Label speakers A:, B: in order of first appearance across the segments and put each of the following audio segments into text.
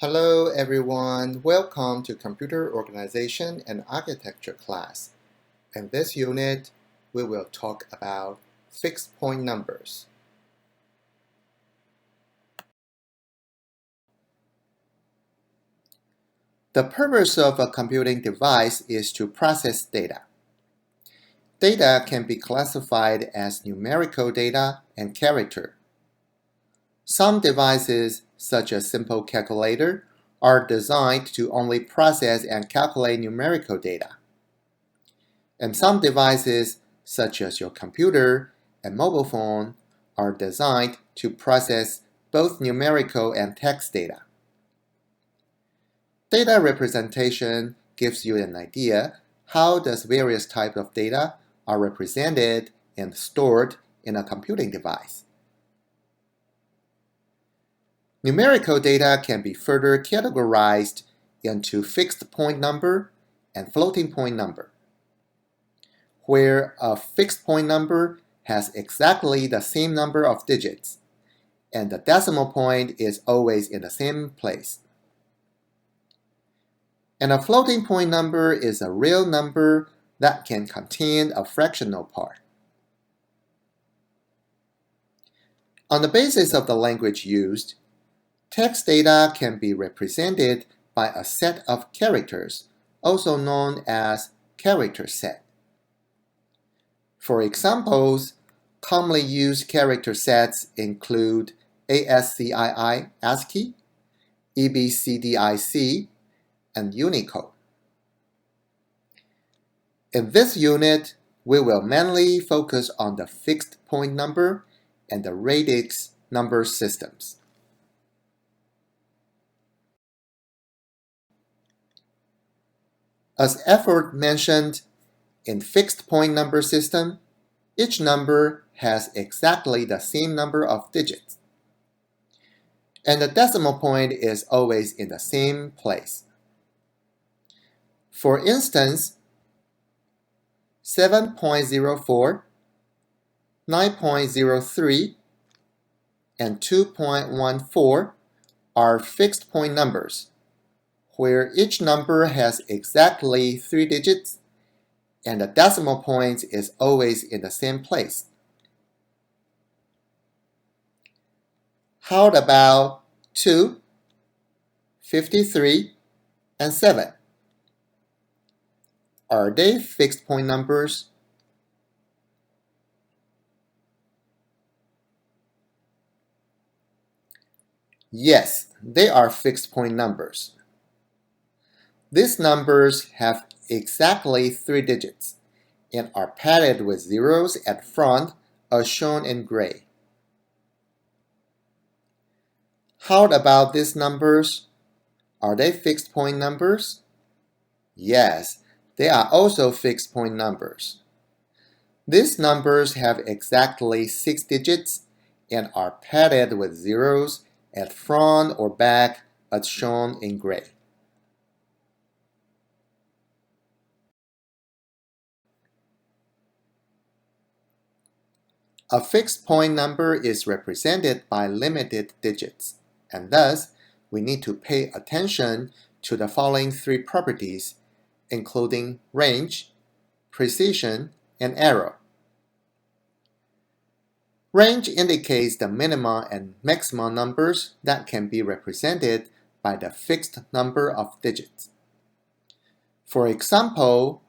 A: Hello everyone, welcome to Computer Organization and Architecture class. In this unit, we will talk about fixed point numbers. The purpose of a computing device is to process data. Data can be classified as numerical data and character. Some devices, such as simple calculator, are designed to only process and calculate numerical data. And some devices, such as your computer and mobile phone, are designed to process both numerical and text data. Data representation gives you an idea how does various types of data are represented and stored in a computing device. Numerical data can be further categorized into fixed point number and floating point number, where a fixed point number has exactly the same number of digits, and the decimal point is always in the same place. And a floating point number is a real number that can contain a fractional part. On the basis of the language used, text data can be represented by a set of characters, also known as character set. For examples, commonly used character sets include ASCII ASCII, EBCDIC, and Unicode. In this unit, we will mainly focus on the fixed point number and the radix number systems. As Effort mentioned, in fixed point number system, each number has exactly the same number of digits, and the decimal point is always in the same place. For instance, 7.04, 9.03, and 2.14 are fixed point numbers, where each number has exactly 3 digits and the decimal point is always in the same place. How about 2, 53, and 7? Are they fixed point numbers? Yes, they are fixed point numbers. These numbers have exactly 3 digits and are padded with zeros at front as shown in gray. How about these numbers? Are they fixed point numbers? Yes, they are also fixed point numbers. These numbers have exactly 6 digits and are padded with zeros at front or back as shown in gray. A fixed point number is represented by limited digits, and thus we need to pay attention to the following 3 properties, including range, precision, and error. Range indicates the minima and maxima numbers that can be represented by the fixed number of digits. For example,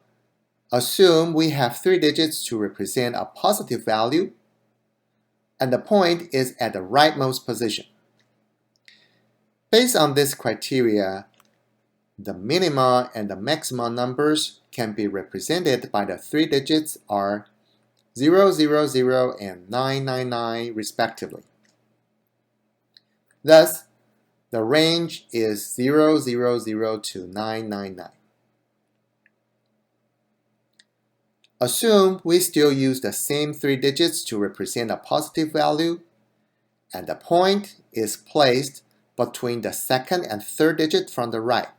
A: assume we have 3 digits to represent a positive value, and the point is at the rightmost position. Based on this criteria, the minima and the maxima numbers can be represented by the 3 digits are 000 and 999 respectively. Thus, the range is 000 to 999. Assume we still use the same 3 digits to represent a positive value, and the point is placed between the second and third digit from the right.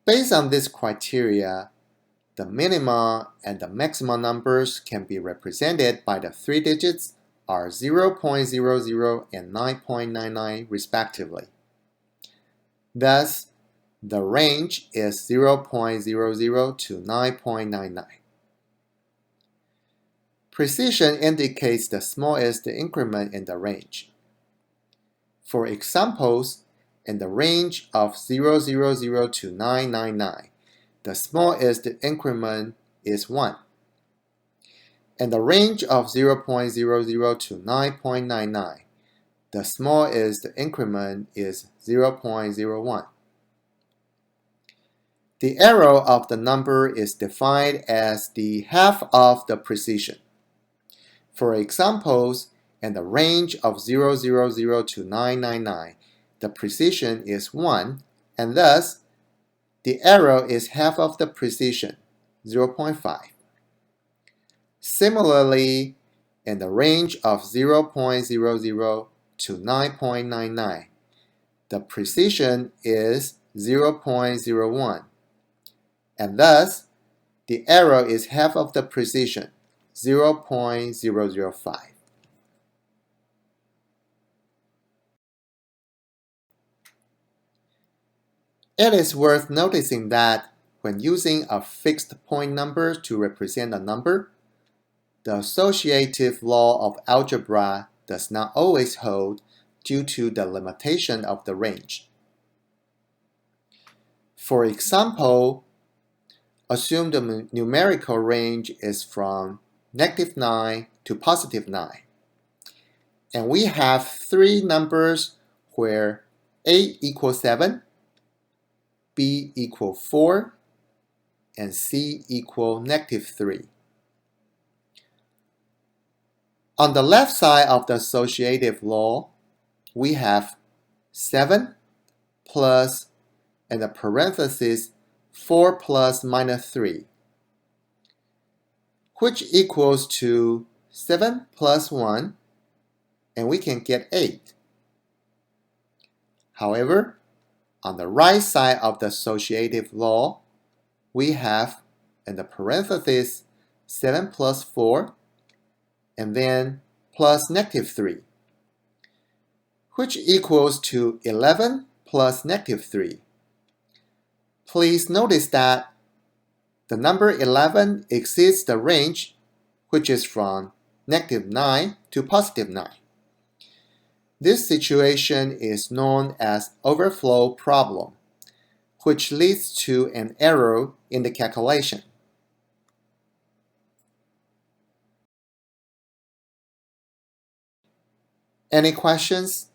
A: Based on this criteria, the minima and the maxima numbers can be represented by the 3 digits are 0.00 and 9.99 respectively. Thus, the range is 0.00 to 9.99. Precision indicates the smallest increment in the range. For examples, in the range of 000 to 999, the smallest increment is 1. In the range of 0.00 to 9.99, the smallest increment is 0.01. The error of the number is defined as the half of the precision. For examples, in the range of 000 to 999, the precision is 1, and thus the error is half of the precision, 0.5. Similarly, in the range of 0.00 to 9.99, the precision is 0.01, and thus the error is half of the precision, 0.005. It is worth noticing that when using a fixed point number to represent a number, the associative law of algebra does not always hold due to the limitation of the range. For example, assume the numerical range is from -9 to +9. And we have three numbers where A equals 7, B equals 4, and C equals -3. On the left side of the associative law, we have 7 plus, and the parenthesis, 4 plus -3, which equals to 7 plus 1, and we can get 8. However, on the right side of the associative law, we have, in the parenthesis, 7 plus 4, and then plus -3, which equals to 11 plus -3. Please notice that the number 11 exceeds the range, which is from -9 to +9. This situation is known as overflow problem, which leads to an error in the calculation. Any questions?